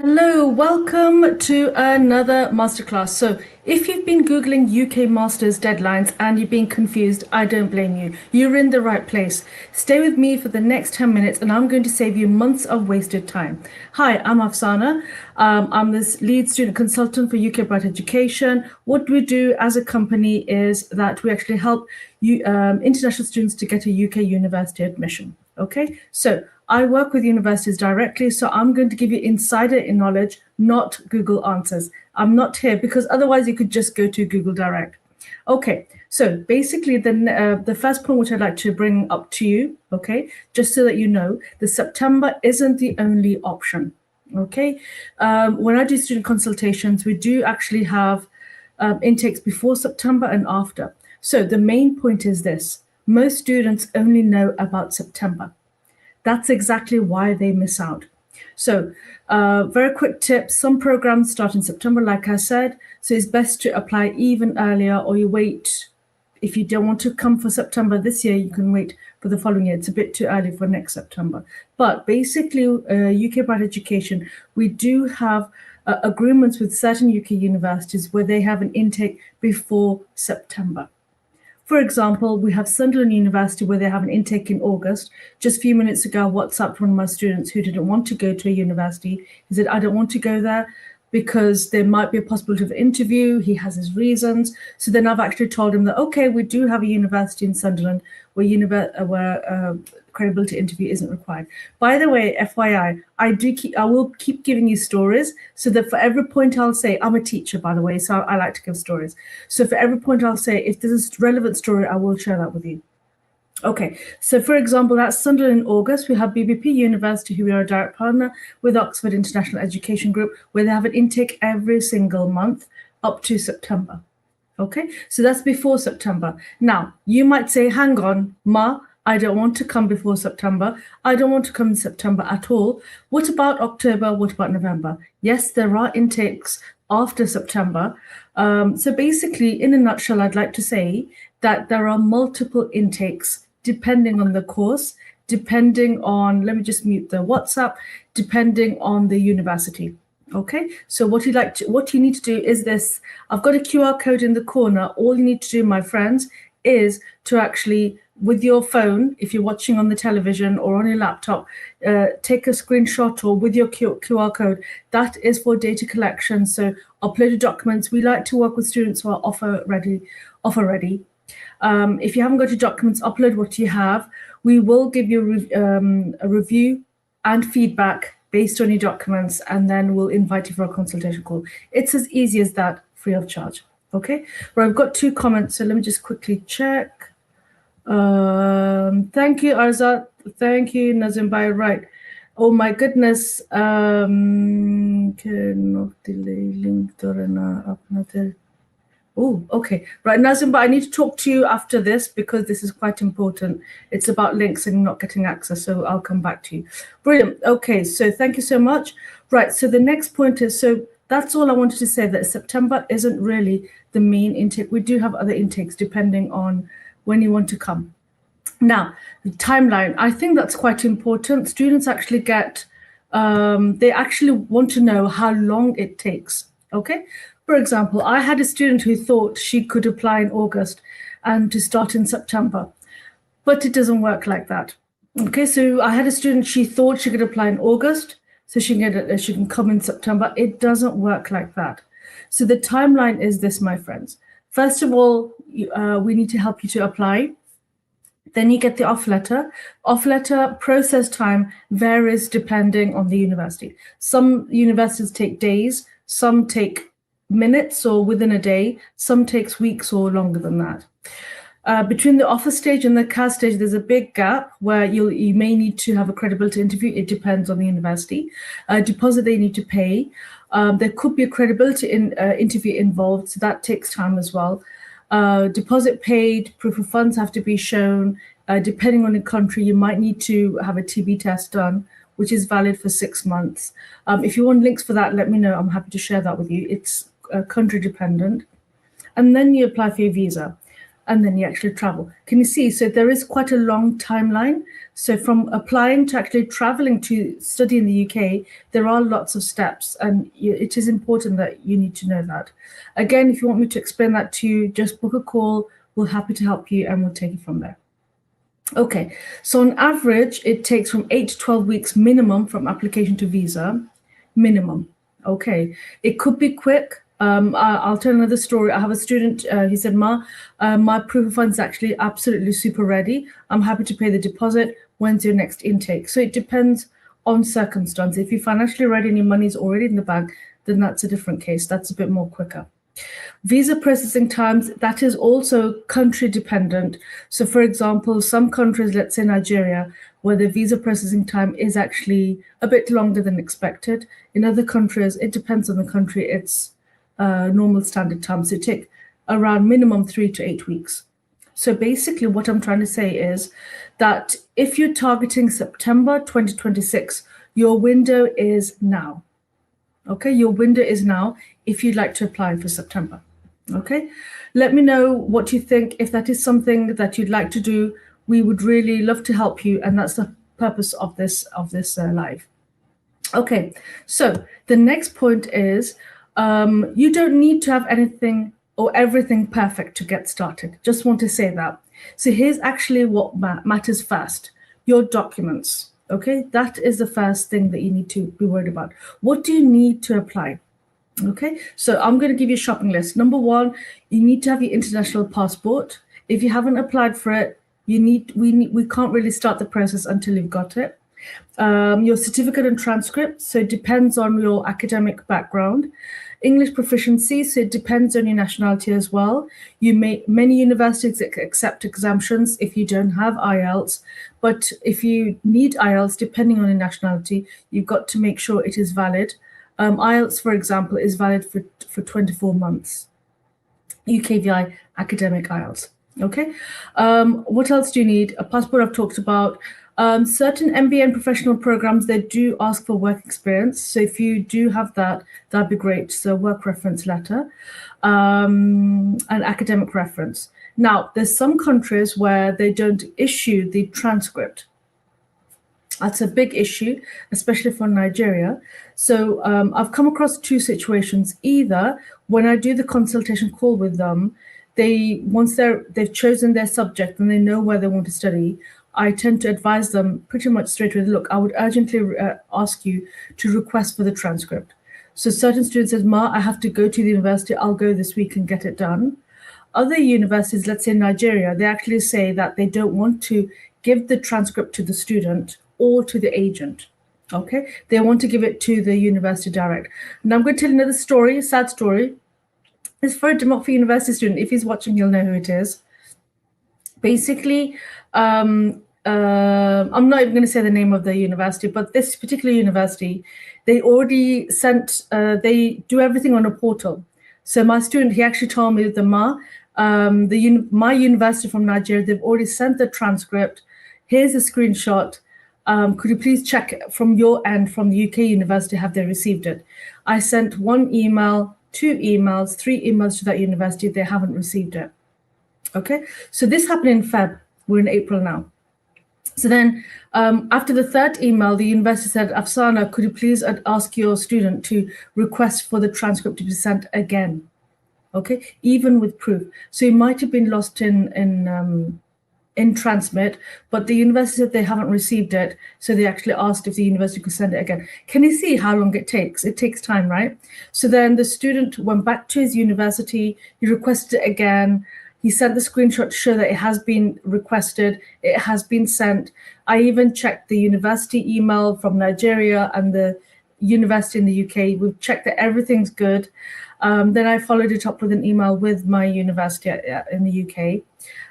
Hello, welcome to another masterclass. So if you've been Googling UK Masters deadlines and you've been confused, I don't blame you. You're in the right place. Stay with me for the next 10 minutes and I'm going to save you months of wasted time. Hi, I'm Afsana. I'm this lead student consultant for UK Bright Education. What we do as a company is that we actually help you, international students to get a UK university admission. Okay, so I work with universities directly, so I'm going to give you insider knowledge, not Google answers. I'm not here because otherwise you could just go to Google Direct. Okay, so basically the first point which I'd like to bring up to you, okay, just so that you know, the September isn't the only option. Okay, when I do student consultations, we do actually have intakes before September and after. So the main point is this: most students only know about September. That's exactly why they miss out. So very quick tip, some programs start in September, like I said, so it's best to apply even earlier, or you wait. If you don't want to come for September this year, you can wait for the following year. It's a bit too early for next September. But basically, UK Bright Education, we do have agreements with certain UK universities where they have an intake before September. For example, we have Sunderland University where they have an intake in August. Just a few minutes ago, I WhatsApped one of my students who didn't want to go to a university. He said, I don't want to go there because there might be a possibility of an interview. He has his reasons. So then I've actually told him that, okay, we do have a university in Sunderland where credibility interview isn't required. By the way, FYI, I will keep giving you stories so that for every point I'll say, I'm a teacher, by the way, so I like to give stories. So for every point I'll say, if there's a relevant story, I will share that with you. Okay, so for example, that's Sunderland in August. We have BBP University, who we are a direct partner with Oxford International Education Group, where they have an intake every single month up to September. Okay, so that's before September. Now, you might say, hang on, Ma, I don't want to come before September. I don't want to come in September at all. What about October? What about November? Yes, there are intakes after September. So basically, in a nutshell, I'd like to say that there are multiple intakes depending on the course, depending on, let me just mute the WhatsApp, depending on the university. Okay, so what you need to do is this. I've got a QR code in the corner. All you need to do, my friends, is to actually, with your phone, if you're watching on the television or on your laptop, take a screenshot or with your QR code. That is for data collection. So upload your documents. We like to work with students who are offer ready. If you haven't got your documents, upload what you have. We will give you a review and feedback based on your documents, and then we'll invite you for a consultation call. It's as easy as that, free of charge. Okay, well, I've got 2 comments, so let me just quickly check. Thank you, Arzat. Thank you, Nazim Bhai. Right. Oh my goodness. Oh, okay. Right, Nazim, but I need to talk to you after this because this is quite important. It's about links and not getting access, so I'll come back to you. Brilliant. Okay, so thank you so much. Right, so the next point is, so that's all I wanted to say, that September isn't really the main intake. We do have other intakes depending on when you want to come. Now, the timeline, I think that's quite important. Students actually get, they actually want to know how long it takes, okay? For example, I had a student who thought she could apply in August and to start in September, but it doesn't work like that. Okay, so I had a student, she thought she could apply in August, so she can come in September. It doesn't work like that. So the timeline is this, my friends. First of all, we need to help you to apply. Then you get the offer letter. Offer letter process time varies depending on the university. Some universities take days, some take minutes or within a day, some takes weeks or longer than that. Between the offer stage and the CAS stage, there's a big gap where you may need to have a credibility interview. It depends on the university. Deposit they need to pay. There could be a credibility interview involved, so that takes time as well. Deposit paid, proof of funds have to be shown. Depending on the country, you might need to have a TB test done, which is valid for 6 months. If you want links for that, let me know. I'm happy to share that with you. It's country dependent. And then you apply for your visa. and then you actually travel. Can you see? So there is quite a long timeline. So from applying to actually traveling to study in the UK, there are lots of steps, and it is important that you need to know that. Again, if you want me to explain that to you, just book a call. We're happy to help you, and we'll take it from there. Okay, so on average, it takes from 8 to 12 weeks minimum from application to visa, minimum. Okay, it could be quick. I'll tell another story. I have a student, he said, my proof of funds is actually absolutely super ready. I'm happy to pay the deposit. When's your next intake? So it depends on circumstance. If you're financially ready and your money's already in the bank, then that's a different case. That's a bit more quicker. Visa processing times, that is also country dependent. So for example, some countries, let's say Nigeria, where the visa processing time is actually a bit longer than expected. In other countries, it depends on the country, it's normal standard time. So it take around minimum 3 to 8 weeks. So basically what I'm trying to say is that if you're targeting September 2026, your window is now. Okay, your window is now if you'd like to apply for September. Okay, let me know what you think. If that is something that you'd like to do, we would really love to help you, and that's the purpose of this live. Okay, so the next point is you don't need to have anything or everything perfect to get started. Just want to say that. So here's actually what matters first: your documents. Okay, that is the first thing that you need to be worried about. What do you need to apply? Okay, so I'm going to give you a shopping list. Number one, you need to have your international passport. If you haven't applied for it, we can't really start the process until you've got it. Your certificate and transcript, so it depends on your academic background. English proficiency, so it depends on your nationality as well. Many universities accept exemptions if you don't have IELTS, but if you need IELTS, depending on your nationality, you've got to make sure it is valid. IELTS, for example, is valid for 24 months. UKVI academic IELTS. Okay. What else do you need? A passport I've talked about. Certain MBA and professional programs, they do ask for work experience. So if you do have that, that'd be great. So work reference letter, and academic reference. Now, there's some countries where they don't issue the transcript. That's a big issue, especially for Nigeria. So I've come across two situations. Either when I do the consultation call with them, once they've chosen their subject and they know where they want to study, I tend to advise them pretty much straight away, look, I would urgently ask you to request for the transcript. So certain students says, I have to go to the university, I'll go this week and get it done. Other universities, let's say Nigeria, they actually say that they don't want to give the transcript to the student or to the agent. Okay, they want to give it to the university direct. Now I'm going to tell you another story, a sad story. It's for a De Montfort University student. If he's watching, he'll know who it is. Basically, I'm not even going to say the name of the university, but this particular university, they already sent, they do everything on a portal. So my student, he actually told me that my university from Nigeria, they've already sent the transcript. Here's a screenshot. Could you please check from your end, from the UK university, have they received it? I sent 1 email, 2 emails, 3 emails to that university. They haven't received it. Okay, so this happened in Feb. We're in April now. So then after the 3rd email, the university said, Afsana, could you please ask your student to request for the transcript to be sent again? Okay, even with proof. So it might have been lost in transmit, but the university said they haven't received it. So they actually asked if the university could send it again. Can you see how long it takes? It takes time, right? So then the student went back to his university, he requested it again. He sent the screenshot to show that it has been requested, it has been sent. I even checked the university email from Nigeria and the university in the UK. We've checked that everything's good. Then I followed it up with an email with my university in the UK,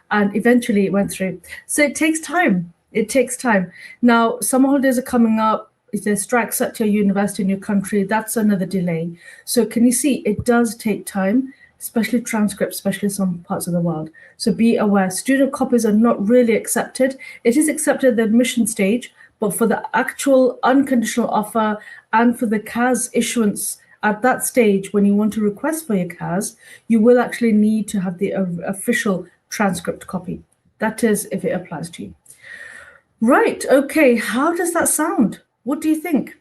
and eventually it went through. So it takes time. It takes time. Now, summer holidays are coming up. If there's strikes at your university in your country, that's another delay. So can you see, it does take time, especially transcripts, especially some parts of the world. So be aware, student copies are not really accepted. It is accepted at the admission stage, but for the actual unconditional offer and for the CAS issuance at that stage, when you want to request for your CAS, you will actually need to have the official transcript copy. That is if it applies to you. Right, okay, how does that sound? What do you think?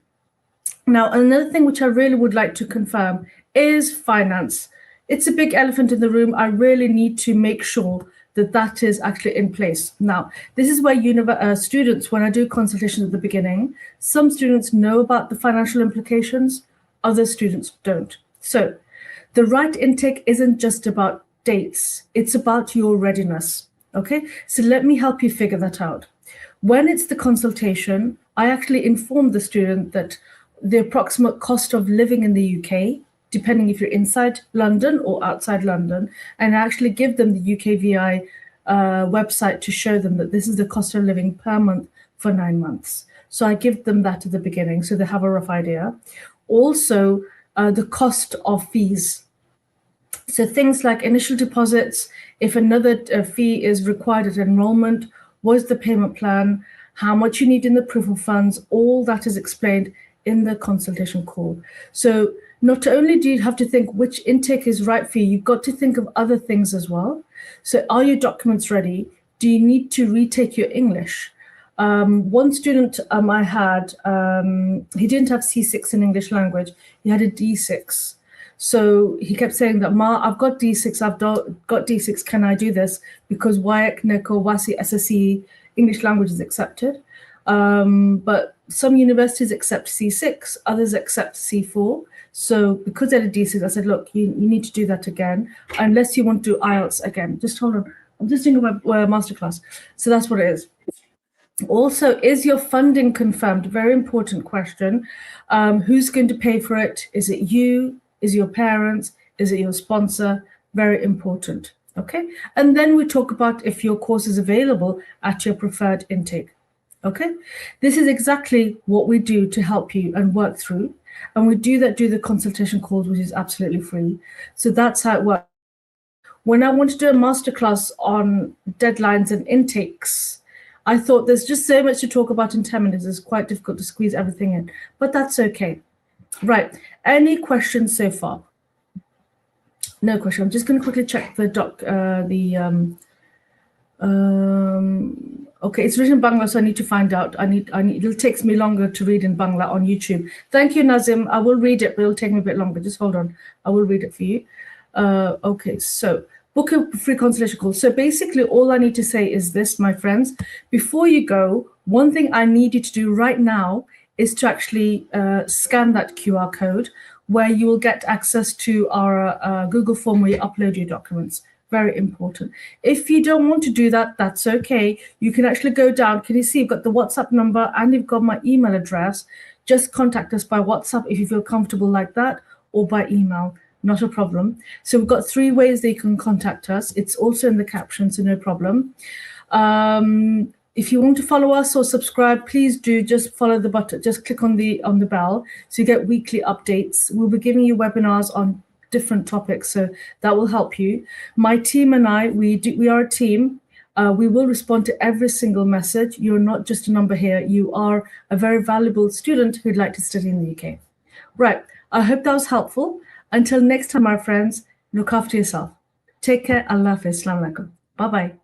Now, another thing which I really would like to confirm is finance. It's a big elephant in the room. I really need to make sure that that is actually in place. Now, this is where students, when I do consultations at the beginning, some students know about the financial implications, other students don't. So the right intake isn't just about dates, it's about your readiness, okay? So let me help you figure that out. When it's the consultation, I actually inform the student that the approximate cost of living in the UK, depending if you're inside London or outside London, and I actually give them the UKVI website to show them that this is the cost of living per month for 9 months. So I give them that at the beginning so they have a rough idea. Also, the cost of fees. So things like initial deposits, if another fee is required at enrollment, what is the payment plan, how much you need in the proof of funds, all that is explained in the consultation call. So not only do you have to think which intake is right for you, you've got to think of other things as well. So are your documents ready? Do you need to retake your English? One student I had, he didn't have C6 in English language, he had a D6. So he kept saying that, Ma, I've got D6, I've got D6, can I do this? Because WAEC, NECO, WASI, SSE, English language is accepted. But some universities accept C6, others accept C4. So because they're a D6, I said, look, you need to do that again, unless you want to do IELTS again. Just hold on. I'm just doing a masterclass. So that's what it is. Also, is your funding confirmed? Very important question. Who's going to pay for it? Is it you? Is it your parents? Is it your sponsor? Very important. Okay. And then we talk about if your course is available at your preferred intake. Okay. This is exactly what we do to help you and work through. And we do the consultation calls, which is absolutely free. So that's how it works. When I want to do a masterclass on deadlines and intakes, I thought there's just so much to talk about in 10 minutes. It's quite difficult to squeeze everything in, but that's okay. Right. Any questions so far? No question. I'm just going to quickly check the okay, it's written in Bangla, so I need to find out. It'll take me longer to read in Bangla on YouTube. Thank you, Nazim. I will read it, but it'll take me a bit longer. Just hold on. I will read it for you. Okay, so book a free consultation call. So basically all I need to say is this, my friends. Before you go, one thing I need you to do right now is to actually scan that QR code where you will get access to our Google form where you upload your documents. Very important. If you don't want to do that, that's okay. You can actually go down. Can you see you've got the WhatsApp number and you've got my email address. Just contact us by WhatsApp if you feel comfortable like that, or by email. Not a problem. So we've got 3 ways that you can contact us. It's also in the caption, so no problem. If you want to follow us or subscribe, please do just follow the button. Just click on the bell so you get weekly updates. We'll be giving you webinars on different topics, so that will help you. My team and I, we are a team. We will respond to every single message. You're not just a number here. You are a very valuable student who'd like to study in the UK. Right. I hope that was helpful. Until next time, my friends, look after yourself. Take care. Allah Hafiz. Assalamu alaikum. Bye-bye.